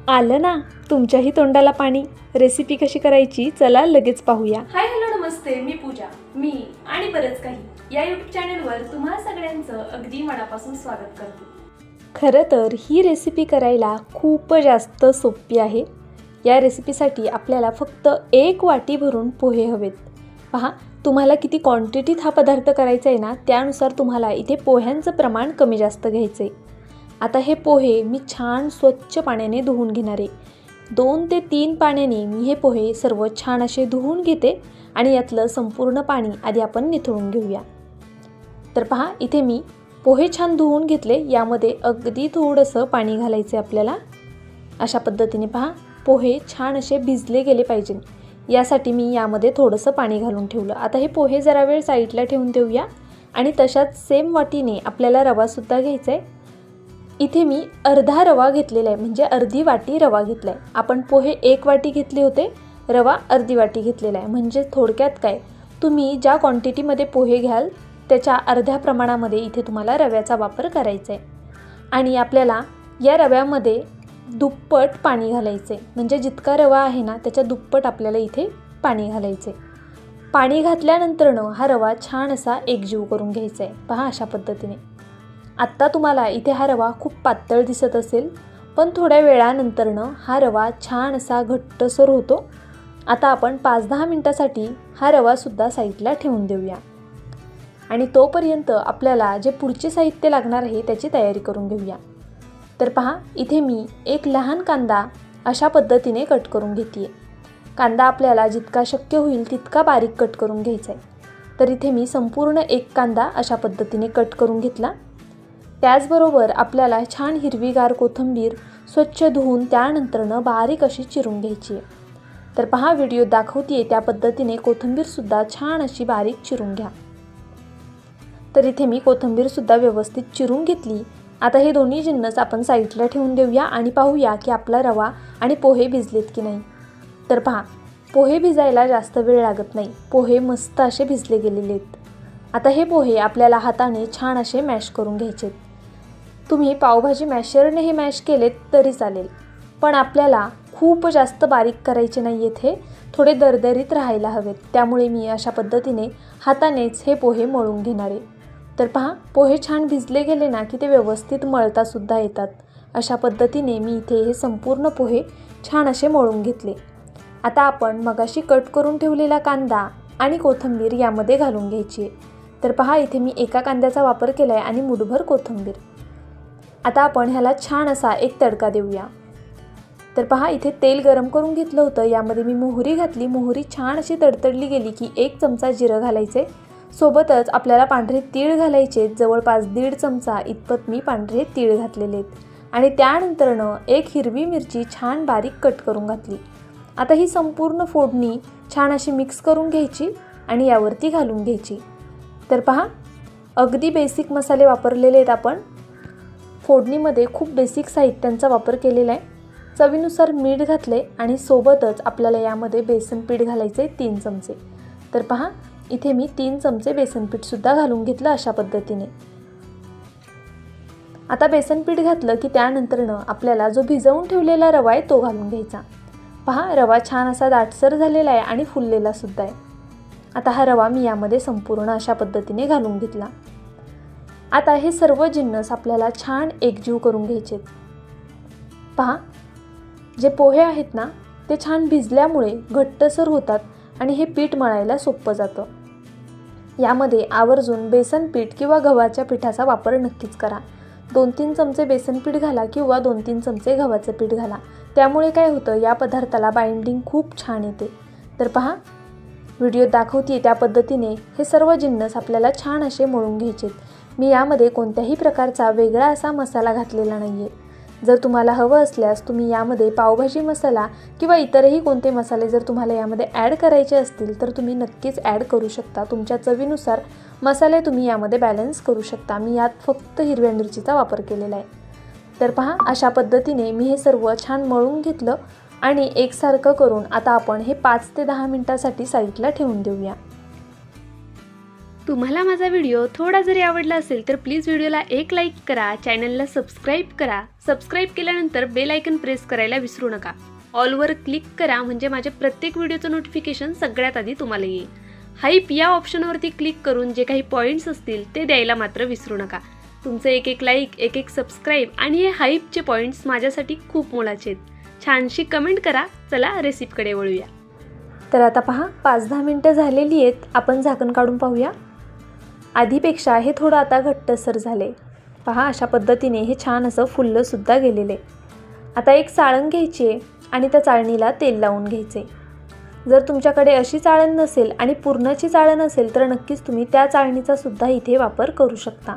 आलं ना तुमच्याही तोंडाला पाणी। रेसिपी कशी करायची चला लगेच पाहूया। हाय हॅलो नमस्ते, मी पूजा। मी आणि बरंच काही या यूट्यूब चॅनलवर तुम्हा सगळ्यांचं अगदी मनापासून स्वागत करते। खरं तर ही रेसिपी करायला खूप जास्त सोपी आहे। या रेसिपीसाठी आपल्याला फक्त 1 वाटी भरून पोहे हवेत। पहा तुम्हाला किती क्वांटिटीत हा पदार्थ करायचा आहे ना, त्यानुसार तुम्हाला इथे पोह्यांचं प्रमाण कमी जास्त घ्यायचं आहे। आता हे पोहे मी छान स्वच्छ पाण्याने धुवून घेणार आहे। 2 ते 3 पाण्याने मी हे पोहे सर्व छान असे धुवून घेते आणि यातलं संपूर्ण पाणी आधी आपण निथळून घेऊया। तर पहा इथे मी पोहे छान धुवून घेतले। यामध्ये अगदी थोडंसं पाणी घालायचं आहे आपल्याला। अशा पद्धतीने पहा पोहे छान असे भिजले गेले पाहिजे, यासाठी मी यामध्ये थोडंसं पाणी घालून ठेवलं। आता हे पोहे जरा वेळ साईडला ठेवून देऊया आणि तशाच सेम वाटीने आपल्याला रवासुद्धा घ्यायचा आहे। इथे मी अर्धा रवा घेतलेला आहे, म्हणजे अर्धी वाटी रवा घेतला आहे। आपण पोहे 1 वाटी घेतले होते, रवा अर्धी वाटी घेतलेला आहे। म्हणजे थोडक्यात काय, तुम्ही ज्या क्वांटिटीमध्ये पोहे घ्याल त्याच्या अर्ध्या प्रमाणामध्ये इथे तुम्हाला रव्याचा वापर करायचा आहे। आणि आपल्याला या रव्यामध्ये दुप्पट पाणी घालायचे, म्हणजे जितका रवा आहे ना त्याच्या दुप्पट आपल्याला इथे पाणी घालायचे। पाणी घातल्यानंतरनं हा रवा छान असा एकजीव करून घ्यायचा आहे। पहा अशा पद्धतीने। आत्ता तुम्हाला इथे हा रवा खूप पातळ दिसत असेल, पण थोड्या वेळानंतरनं हा रवा छान असा घट्टसर होतो। आता आपण 5-10 मिनिटासाठी हा रवासुद्धा साईडला ठेवून देऊया आणि तोपर्यंत आपल्याला जे पुढचे साहित्य लागणार आहे त्याची तयारी करून घेऊया। तर पहा इथे मी एक लहान कांदा अशा पद्धतीने कट करून घेते आहे। कांदा आपल्याला जितका शक्य होईल तितका बारीक कट करून घ्यायचा आहे। तर इथे मी संपूर्ण एक कांदा अशा पद्धतीने कट करून घेतला। त्याचबरोबर आपल्याला छान हिरवीगार कोथिंबीर स्वच्छ धुवून त्यानंतरनं बारीक अशी चिरून घ्यायची आहे। तर पहा व्हिडिओ दाखवते त्या पद्धतीने कोथिंबीरसुद्धा छान अशी बारीक चिरून घ्या। तर इथे मी कोथिंबीरसुद्धा व्यवस्थित चिरून घेतली। आता हे दोन्ही जिन्नस आपण साईडला ठेवून देऊया आणि पाहूया की आपला रवा आणि पोहे भिजलेत की नाही। तर पहा पोहे भिजायला जास्त वेळ लागत नाही, पोहे मस्त असे भिजले गेलेले आहेत। आता हे पोहे आपल्याला हाताने छान असे मॅश करून घ्यायचे। तुम्ही पावभाजी मॅशरने हे मॅश केलेत तरी चालेल, पण आपल्याला खूप जास्त बारीक करायचे नाही आहेत, हे थोडे दरदरीत राहायला हवेत। त्यामुळे मी अशा पद्धतीने हातानेच हे पोहे मळून घेणार आहे। तर पहा पोहे छान भिजले गेले ना की ते व्यवस्थित मळतासुद्धा येतात। अशा पद्धतीने मी इथे हे संपूर्ण पोहे छान असे मळून घेतले। आता आपण मगाशी कट करून ठेवलेला कांदा आणि कोथिंबीर यामध्ये घालून घ्यायची आहे। तर पहा इथे मी एका कांद्याचा वापर केला आहे आणि मुठभर कोथिंबीर। आता आपण ह्याला छान असा एक तडका देऊया। तर पहा इथे तेल गरम करून घेतलं होतं, यामध्ये मी मोहरी घातली। मोहरी छान अशी तडतडली गेली की 1 चमचा जिरं घालायचे, सोबतच आपल्याला पांढरे तीळ घालायचे। जवळपास 1.5 चमचा इतपत मी पांढरे तीळ घातलेले आहेत आणि त्यानंतरनं 1 हिरवी मिरची छान बारीक कट करून घातली। आता ही संपूर्ण फोडणी छान अशी मिक्स करून घ्यायची आणि यावरती घालून घ्यायची। तर पहा अगदी बेसिक मसाले वापरलेले आहेत आपण। फोडणीमध्ये खूप बेसिक साहित्यांचा वापर केलेला आहे। चवीनुसार मीठ घातले आणि सोबतच आपल्याला यामध्ये बेसन पीठ घालायचे 3 चमचे। तर पहा इथे मी 3 चमचे बेसन पीठसुद्धा घालून घेतलं अशा पद्धतीने। आता बेसन पीठ घातलं की त्यानंतरनं आपल्याला जो भिजवून ठेवलेला रवा आहे तो घालून घ्यायचा। पहा रवा छान असा दाटसर झालेला आहे आणि फुललेला सुद्धा आहे। आता हा रवा मी यामध्ये संपूर्ण अशा पद्धतीने घालून घेतला। आता हे सर्व जिन्नस आपल्याला छान एकजीव करून घ्यायचे। पहा जे पोहे आहेत ना ते छान भिजल्यामुळे घट्टसर होतात आणि हे पीठ मळायला सोपं जातं। यामध्ये आवर्जून बेसन पीठ किंवा गव्हाच्या पिठाचा वापर नक्कीच करा। 2-3 चमचे बेसन पीठ घाला किंवा 2-3 चमचे गव्हाचं पीठ घाला, त्यामुळे काय होतं या पदार्थाला बाइंडिंग खूप छान येते। तर पहा व्हिडिओ दाखवते त्या पद्धतीने हे सर्व जिन्नस आपल्याला छान असे मळून घ्यायचे। मी यामध्ये कोणत्याही प्रकारचा वेगळा असा मसाला घातलेला नाही आहे। जर तुम्हाला हवं असल्यास तुम्ही यामध्ये पावभाजी मसाला किंवा इतरही कोणते मसाले जर तुम्हाला यामध्ये ॲड करायचे असतील तर तुम्ही नक्कीच ॲड करू शकता। तुमच्या चवीनुसार मसाले तुम्ही यामध्ये बॅलन्स करू शकता। मी यात फक्त हिरव्या मिरचीचा वापर केलेला आहे। तर पहा अशा पद्धतीने मी हे सर्व छान मळून घेतलं आणि एकसारखं करून आता आपण हे 5 ते 10 मिनिटासाठी साईडला ठेवून देऊया। तुम्हाला माझा व्हिडिओ थोडा जरी आवडला असेल तर प्लीज व्हिडिओला एक लाईक करा, चॅनलला सबस्क्राईब करा. सबस्क्राईब केल्यानंतर बेल आयकन प्रेस करायला विसरू नका. ऑलवर क्लिक करा म्हणजे माझ्या प्रत्येक व्हिडिओचं नोटिफिकेशन सगळ्यात आधी तुम्हाला येईल. हाईप या ऑप्शनवरती क्लिक करून जे काही पॉईंट्स असतील ते द्यायला मात्र विसरू नका. तुमचं एक लाईक, एक सबस्क्राईब आणि हे हाईपचे पॉईंट्स माझ्यासाठी खूप मोलाचे आहेत. छानशी कमेंट करा. चला रेसिपीकडे वळूया. तर आता पहा 5-10 मिनटं झालेली आहेत. आपण झाकण काढून पाहूया. आधीपेक्षा हे थोडं आता घट्टसर झाले. पहा अशा पद्धतीने हे छान असं फुललंसुद्धा गेलेले. आता एक चाळण घ्यायची आहे आणि त्या चाळणीला तेल लावून घ्यायचे. जर तुमच्याकडे अशी चाळण नसेल आणि पूर्णाची चाळण असेल तर नक्कीच तुम्ही त्या चाळणीचा सुद्धा इथे वापर करू शकता.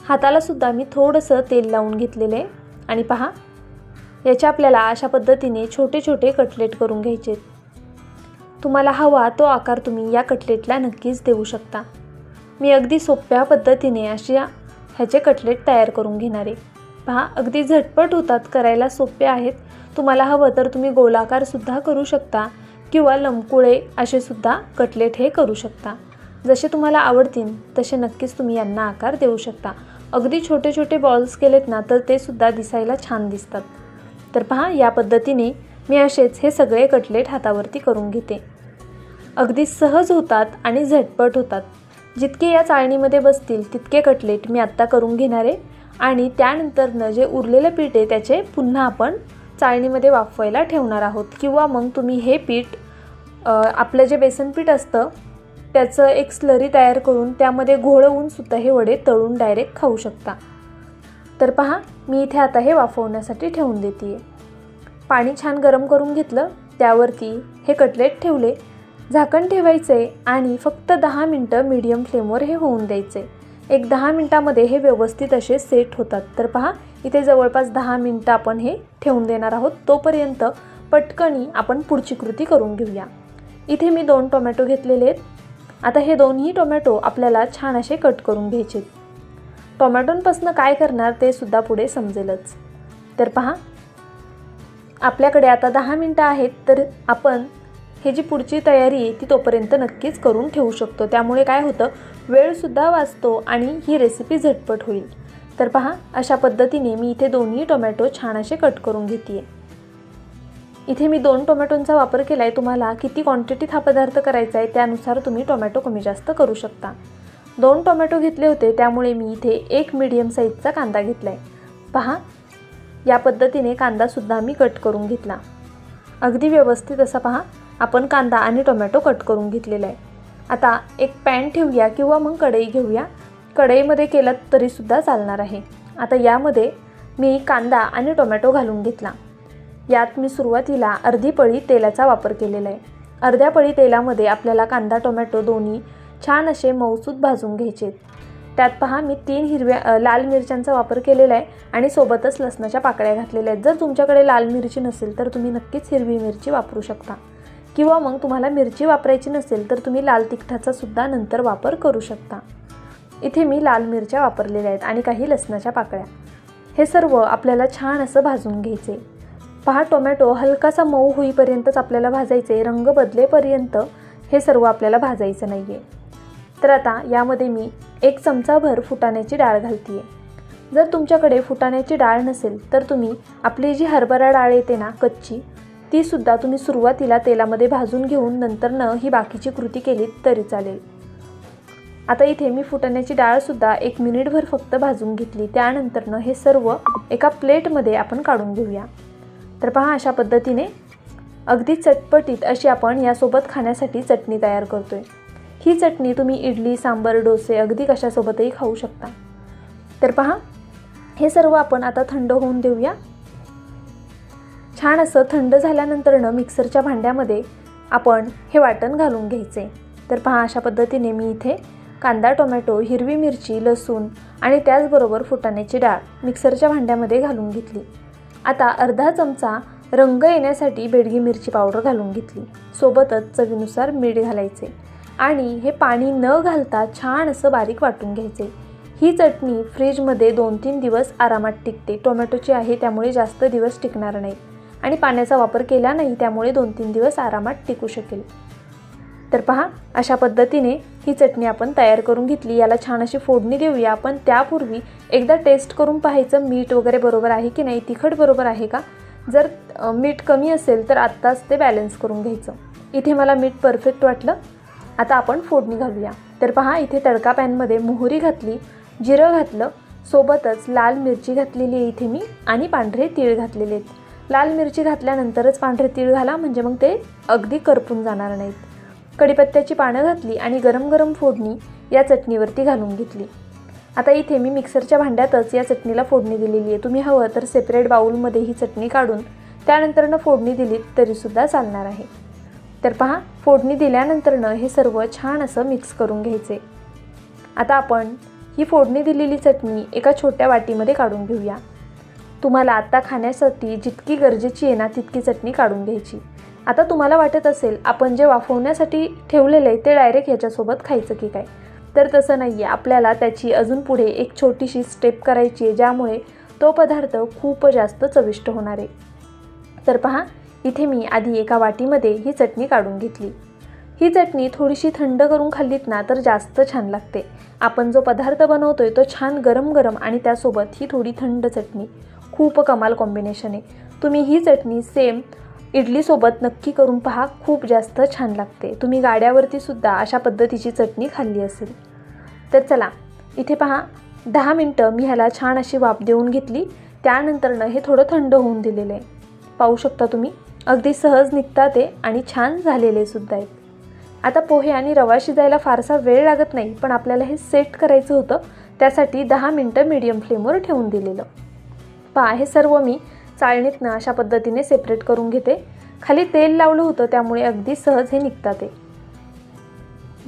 हाताला सुद्धा मी थोडंसं तेल लावून घेतलेले आणि पहा याचे आपल्याला अशा पद्धतीने छोटे छोटे कटलेट करून घ्यायचे. तुम्हाला हवा तो आकार तुम्ही या कटलेटला नक्कीच देऊ शकता. मी अगदी सोप्या पद्धतीने ह्याचे कटलेट तयार करून घेणार आहे. पहा अगदी झटपट होतात, करायला सोपे आहेत. तुम्हाला हवं तर तुम्ही गोलाकारसुद्धा करू शकता किंवा लंबकुळे असे सुद्धा कटलेट हे करू शकता. जसे तुम्हाला आवडतील तसे नक्कीच तुम्ही यांना आकार देऊ शकता. अगदी छोटे छोटे बॉल्स केलेत ना तर ते सुद्धा दिसायला छान दिसतात. तर पहा या पद्धतीने मी असेच हे सगळे कटलेट हातावरती करून घेते. अगदी सहज होतात आणि झटपट होतात. जितके या चाळणीमध्ये बसतील तितके कटलेट मी आत्ता करून घेणार आहे आणि त्यानंतरनं जे उरलेलं पीठ आहे त्याचे पुन्हा आपण चाळणीमध्ये वाफवायला ठेवणार आहोत. किंवा मग तुम्ही हे पीठ आपलं जे बेसन पीठ असतं त्याचं एक स्लरी तयार करून त्यामध्ये घोळवून सुद्धा हे वडे तळून डायरेक्ट खाऊ शकता. तर पहा मी इथे आता हे वाफवण्यासाठी ठेवून देते. पाणी छान गरम करून घेतलं, त्यावरती हे कटलेट ठेवले. झाकण ठेवायचे आणि फक्त 10 मिनटं मीडियम फ्लेमवर हे होऊन द्यायचे. एक 10 मिनटामध्ये हे व्यवस्थित असे सेट होतात. तर पहा इथे जवळपास 10 मिनटं आपण हे ठेवून देणार आहोत. तोपर्यंत पटकनी आपण पुढची कृती करून घेऊया. इथे मी 2 टोमॅटो घेतलेले आहेत. आता हे दोन्ही टोमॅटो आपल्याला छान असे कट करून घ्यायचे. टोमॅटोंपासून काय करणार ते सुद्धा पुढे समजेलच. तर पहा आपल्याकडे आता 10 मिनटं आहेत. तर आपण हे जी पुढची तयारी आहे ती तोपर्यंत नक्कीच करून ठेवू शकतो. त्यामुळे काय होतं, वेळसुद्धा वाचतो आणि ही रेसिपी झटपट होईल. तर पहा अशा पद्धतीने मी इथे दोन्ही टोमॅटो छान असे कट करून घेते. इथे मी 2 टोमॅटोंचा वापर केला आहे. तुम्हाला किती क्वांटिटीत हा पदार्थ करायचा आहे त्यानुसार तुम्ही टोमॅटो कमी जास्त करू शकता. 2 टोमॅटो घेतले होते त्यामुळे मी इथे एक मीडियम साईजचा कांदा घेतला आहे. पहा या पद्धतीने कांदासुद्धा मी कट करून घेतला. अगदी व्यवस्थित असा पहा आपण कांदा आणि टोमॅटो कट करून घेतलेला आहे. आता एक पॅन ठेवूया किंवा मग कढई घेऊया. कढईमध्ये केलं तरीसुद्धा चालणार आहे. आता यामध्ये मी कांदा आणि टोमॅटो घालून घेतला. यात मी सुरुवातीला अर्धी पळी तेलाचा वापर केलेला आहे. अर्ध्या पळी तेलामध्ये आपल्याला कांदा टोमॅटो दोन्ही छान असे मऊसूत भाजून घ्यायचे. त्यात पहा मी 3 लाल मिरच्यांचा वापर केलेला आहे आणि सोबतच लसणाच्या पाकळ्या घातलेल्या आहेत. जर तुमच्याकडे लाल मिरची नसेल तर तुम्ही नक्कीच हिरवी मिरची वापरू शकता किंवा मग तुम्हाला मिरची वापरायची नसेल तर तुम्ही लाल तिखटाचा सुद्धा नंतर वापर करू शकता. इथे मी लाल मिरच्या वापरलेल्या आहेत आणि काही लसणाच्या पाकळ्या. हे सर्व आपल्याला छान असं भाजून घ्यायचे. पहा टोमॅटो हलकासा मऊ होईपर्यंतच आपल्याला भाजायचे. रंग बदलेपर्यंत हे सर्व आपल्याला भाजायचं नाही आहे. तर आता यामध्ये मी 1 चमचाभर फुटाण्याची डाळ घालते आहे. जर तुमच्याकडे फुटाण्याची डाळ नसेल तर तुम्ही आपली जी हरभरा डाळ येते ना कच्ची ती सुद्धा तुम्ही सुरुवातीला तेलामध्ये भाजून घेऊन नंतरनं ही बाकीची कृती केली तरी चालेल. आता इथे मी फुटाण्याची डाळसुद्धा 1 मिनिटभर फक्त भाजून घेतली. त्यानंतरनं हे सर्व एका प्लेटमध्ये आपण काढून घेऊया. तर पहा अशा पद्धतीने अगदी चटपटीत अशी आपण यासोबत खाण्यासाठी चटणी तयार करतोय. ही चटणी तुम्ही इडली, सांबर, डोसे अगदी कशासोबतही खाऊ शकता. तर पहा हे सर्व आपण आता थंड होऊन देऊया. छान असं थंड झाल्यानंतरनं मिक्सरच्या भांड्यामध्ये आपण हे वाटण घालून घ्यायचे. तर पहा अशा पद्धतीने मी इथे कांदा टोमॅटो, हिरवी मिरची, लसूण आणि त्याचबरोबर फुटाण्याची डाळ मिक्सरच्या भांड्यामध्ये घालून घेतली. आता अर्धा चमचा रंग येण्यासाठी बेडगी मिरची पावडर घालून घेतली. सोबतच चवीनुसार मीठ घालायचे आणि हे पाणी न घालता छान असं बारीक वाटून घ्यायचे. ही चटणी फ्रीजमध्ये 2-3 दिवस आरामात टिकते. टोमॅटोची आहे त्यामुळे जास्त दिवस टिकणार नाही आणि पाण्याचा वापर केला नाही त्यामुळे 2-3 दिवस आरामात टिकू शकेल. तर पहा अशा पद्धतीने ही चटणी आपण तयार करून घेतली. याला छान अशी फोडणी देऊया. पण त्यापूर्वी एकदा टेस्ट करून पाहायचं मीठ वगैरे बरोबर आहे की नाही, तिखट बरोबर आहे का. जर मीठ कमी असेल तर आत्ताच ते बॅलन्स करून घ्यायचं. इथे मला मीठ परफेक्ट वाटलं. आता आपण फोडणी घालूया. तर पहा इथे तडका पॅनमध्ये मोहरी घातली, जिरं घातलं, सोबतच लाल मिरची घातलेली आहे इथे मी आणि पांढरे तीळ घातलेले आहेत. लाल मिरची घातल्यानंतरच पांढरे तीळ घाला म्हणजे मग ते अगदी करपून जाणार नाहीत. कढीपत्त्याची पानं घातली आणि गरम गरम फोडणी या चटणीवरती घालून घेतली. आता इथे मी मिक्सरच्या भांड्यातच या चटणीला फोडणी दिलेली आहे. तुम्ही हवं तर सेपरेट बाउलमध्ये ही चटणी काढून त्यानंतरनं फोडणी दिलीत तरीसुद्धा चालणार आहे. तर पहा फोडणी दिल्यानंतरनं हे सर्व छान असं मिक्स करून घ्यायचे. आता आपण ही फोडणी दिलेली चटणी एका छोट्या वाटीमध्ये काढून घेऊया. तुम्हाला आता खाण्यासाठी जितकी गरजेची आहे ना तितकी चटणी काढून घ्यायची. आता तुम्हाला वाटत असेल आपण जे वाफवण्यासाठी ठेवलेलं आहे ते डायरेक्ट ह्याच्यासोबत खायचं की काय, तर तसं नाही आहे. आपल्याला त्याची अजून पुढे एक छोटीशी स्टेप करायची आहे ज्यामुळे तो पदार्थ खूप जास्त चविष्ट होणार आहे. तर पहा इथे मी आधी एका वाटीमध्ये ही चटणी काढून घेतली. ही चटणी थोडीशी थंड करून खाल्लीत ना तर जास्त छान लागते. आपण जो पदार्थ बनवतोय तो छान गरम गरम आणि त्यासोबत ही थोडी थंड चटणी, खूप कमाल कॉम्बिनेशन आहे. तुम्ही ही चटणी सेम इडलीसोबत नक्की करून पहा, खूप जास्त छान लागते. तुम्ही गाड्यावरती सुद्धा अशा पद्धतीची चटणी खाल्ली असेल. तर चला इथे पहा 10 मिनटं मी ह्याला छान अशी वाफ देऊन घेतली. त्यानंतरनं हे थोडं थंड होऊन दिलेलं आहे. पाहू शकता तुम्ही अगदी सहज निघतात ते आणि छान झालेले सुद्धा आहेत. आता पोहे आणि रवा शिजायला फारसा वेळ लागत नाही, पण आपल्याला हे सेट करायचं होतं त्यासाठी 10 मिनटं मीडियम फ्लेमवर ठेवून दिलेलं. पहा हे सर्व मी चाळणीतनं अशा पद्धतीने सेपरेट करून घेते. खाली तेल लावलं होतं त्यामुळे अगदी सहज हे निघतात ते.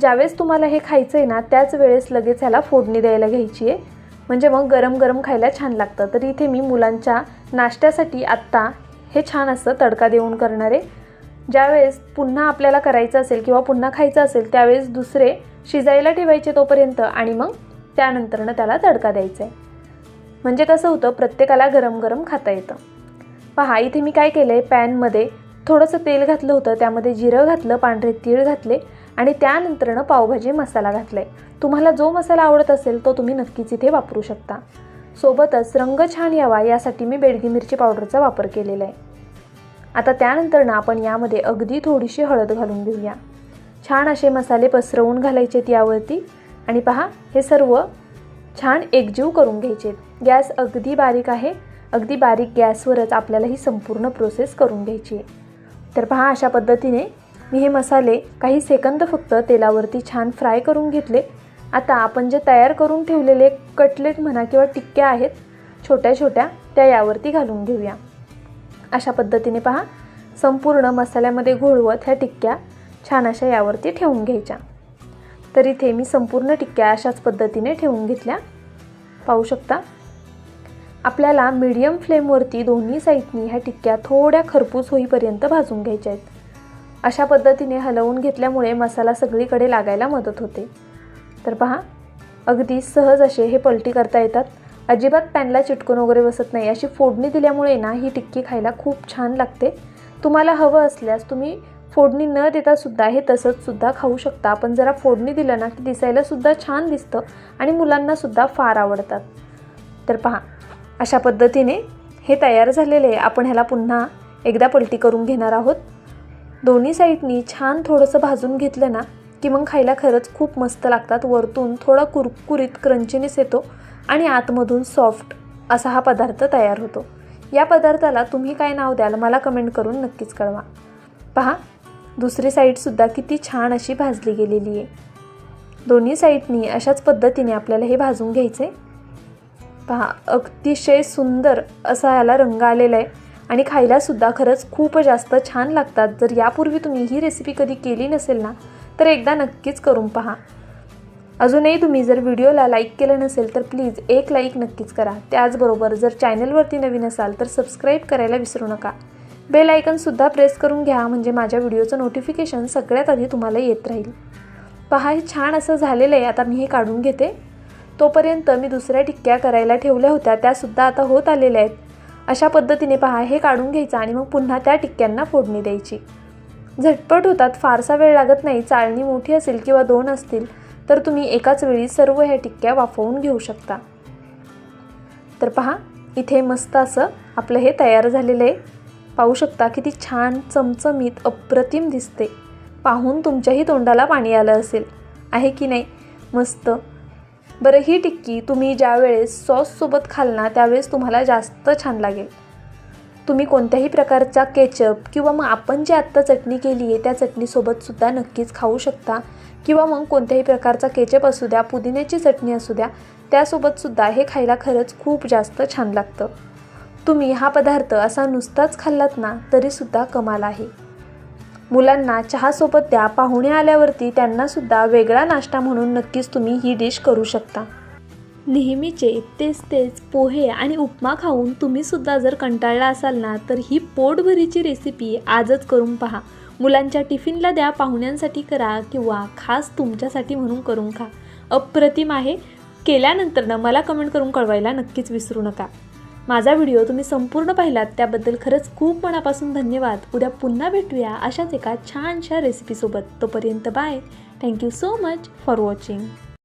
ज्यावेळेस तुम्हाला हे खायचं आहे ना त्याच वेळेस लगेच ह्याला फोडणी द्यायला घ्यायची आहे, म्हणजे मग गरम गरम खायला छान लागतं. तर इथे मी मुलांच्या नाश्त्यासाठी आत्ता हे छान असं तडका देऊन करणार आहे. ज्यावेळेस पुन्हा आपल्याला करायचं असेल किंवा पुन्हा खायचं असेल त्यावेळेस दुसरे शिजायला ठेवायचे तोपर्यंत आणि मग त्यानंतरनं त्याला तडका द्यायचा आहे. म्हणजे कसं होतं प्रत्येकाला गरम गरम खाता येतं. पहा इथे मी काय केलं आहे, पॅनमध्ये थोडंसं तेल घातलं होतं, त्यामध्ये जिरं घातलं, पांढरे तीळ घातले आणि त्यानंतरनं पावभाजी मसाला घातला आहे. तुम्हाला जो मसाला आवडत असेल तो तुम्ही नक्कीच इथे वापरू शकता. सोबतच रंग छान यावा यासाठी मी बेडगी मिरची पावडरचा वापर केलेला आहे. आता त्यानंतरनं आपण यामध्ये अगदी थोडीशी हळद घालून घेऊया. छान असे मसाले पसरवून घालायचेत यावरती आणि पहा हे सर्व छान एकजीव करून घ्यायचे. गॅस अगदी बारीक आहे, अगदी बारीक गॅसवरच आपल्याला ही संपूर्ण प्रोसेस करून घ्यायची आहे. तर पहा अशा पद्धतीने मी हे मसाले काही सेकंद फक्त तेलावरती छान फ्राय करून घेतले. आता आपण जे तयार करून ठेवलेले कटलेट म्हणा किंवा टिक्क्या आहेत छोट्या छोट्या त्या यावरती घालून घेऊया. अशा पद्धतीने पहा संपूर्ण मसाल्यामध्ये घोळवत ह्या टिक्क्या छान अशा यावरती ठेवून घ्यायच्या. तर इथे मी संपूर्ण टिक्क्या अशाच पद्धतीने ठेवून घेतल्या. पाहू शकता आपल्याला मीडियम फ्लेमवरती दोन्ही साईडनी ह्या टिक्क्या थोड्या खरपूस होईपर्यंत भाजून घ्यायच्या आहेत. अशा पद्धतीने हलवून घेतल्यामुळे मसाला सगळीकडे लागायला मदत होते. तर पहा अगदी सहज असे हे पलटी करता येतात. अजिबात पॅनला चिटकून वगैरे बसत नाही. अशी फोडणी दिल्यामुळे ना ही टिक्की खायला खूप छान लागते. तुम्हाला हवं असल्यास तुम्ही फोडणी न देता सुद्धा हे तसंच सुद्धा खाऊ शकता. पण जरा फोडणी दिलं ना की दिसायला सुद्धा छान दिसतं आणि मुलांना सुद्धा फार आवडतात. तर पहा अशा पद्धतीने हे तयार झालेले आहे. आपण ह्याला पुन्हा एकदा पलटी करून घेणार आहोत. दोन्ही साईडनी छान थोडंसं भाजून घेतलं ना की मग खायला खरंच खूप मस्त लागतात. वरतून थोडा कुरकुरीत क्रंचीनेस येतो आणि आतमधून सॉफ्ट असा हा पदार्थ तयार होतो. या पदार्थाला तुम्ही काय नाव द्याल मला कमेंट करून नक्कीच कळवा. पहा दुसरी साईडसुद्धा किती छान अशी भाजली गेलेली आहे. दोन्ही साईडनी अशाच पद्धतीने आपल्याला हे भाजून घ्यायचे. पहा अतिशय सुंदर असा याला रंग आलेला आहे आणि खायलासुद्धा खरंच खूप जास्त छान लागतात. जर यापूर्वी तुम्ही ही रेसिपी कधी केली नसेल ना तर एकदा नक्कीच करून पहा. अजूनही तुम्ही जर व्हिडिओला लाईक केलं नसेल तर प्लीज एक लाईक नक्कीच करा. त्याचबरोबर जर चॅनलवरती नवीन असाल तर सबस्क्राईब करायला विसरू नका. बेल आयकनसुद्धा प्रेस करून घ्या म्हणजे माझ्या व्हिडिओचं नोटिफिकेशन सगळ्यात आधी तुम्हाला येत राहील. पहा हे छान असं झालेलं आहे. आता मी हे काढून घेते. तोपर्यंत मी दुसऱ्या टिक्क्या करायला ठेवल्या होत्या त्यासुद्धा आता होत आलेल्या आहेत. अशा पद्धतीने पहा हे काढून घ्यायचं आणि मग पुन्हा त्या टिक्क्यांना फोडणी द्यायची. झटपट होतात, फारसा वेळ लागत नाही. चाळणी मोठी असेल किंवा 2 असतील तर तुम्ही एकाच वेळी सर्व ह्या टिक्क्या वाफवून घेऊ शकता. तर पहा, इथे मस्त असं आपलं हे तयार झालेलं आहे. पाहू शकता किती छान चमचमीत अप्रतिम दिसते. पाहून तुमच्याही तोंडाला पाणी आलं असेल, आहे की नाही? मस्त. बरं, ही टिक्की तुम्ही ज्या वेळेस सॉससोबत खाल ना त्यावेळेस तुम्हाला जास्त छान लागेल. तुम्ही कोणत्याही प्रकारचा केचप किंवा मग आपण जी आत्ता चटणी केली आहे त्या चटणीसोबतसुद्धा नक्कीच खाऊ शकता, किंवा मग कोणत्याही प्रकारचा केचप असू द्या, पुदिन्याची चटणी असू द्या, त्यासोबतसुद्धा हे खायला खरंच खूप जास्त छान लागतं. तुम्ही हा पदार्थ असा नुसताच खाल्लात ना तरीसुद्धा कमाल आहे. मुलांना चहासोबत द्या, पाहुणे आल्यावरती त्यांनासुद्धा वेगळा नाश्ता म्हणून नक्कीच तुम्ही ही डिश करू शकता. नेहमीचे तेच पोहे आणि उपमा खाऊन तुम्हीसुद्धा जर कंटाळला असाल ना तर ही पोटभरीची रेसिपी आजच करून पहा. मुलांच्या टिफिनला द्या, पाहुण्यांसाठी करा किंवा खास तुमच्यासाठी म्हणून करून खा. अप्रतिम आहे. केल्यानंतर ना मला कमेंट करून कळवायला नक्कीच विसरू नका. माझा व्हिडिओ तुम्ही संपूर्ण पाहिलात त्याबद्दल खरंच खूप मनापासून धन्यवाद. उद्या पुन्हा भेटूया अशाच एका छानशा रेसिपीसोबत. तोपर्यंत bye. Thank you so much for watching.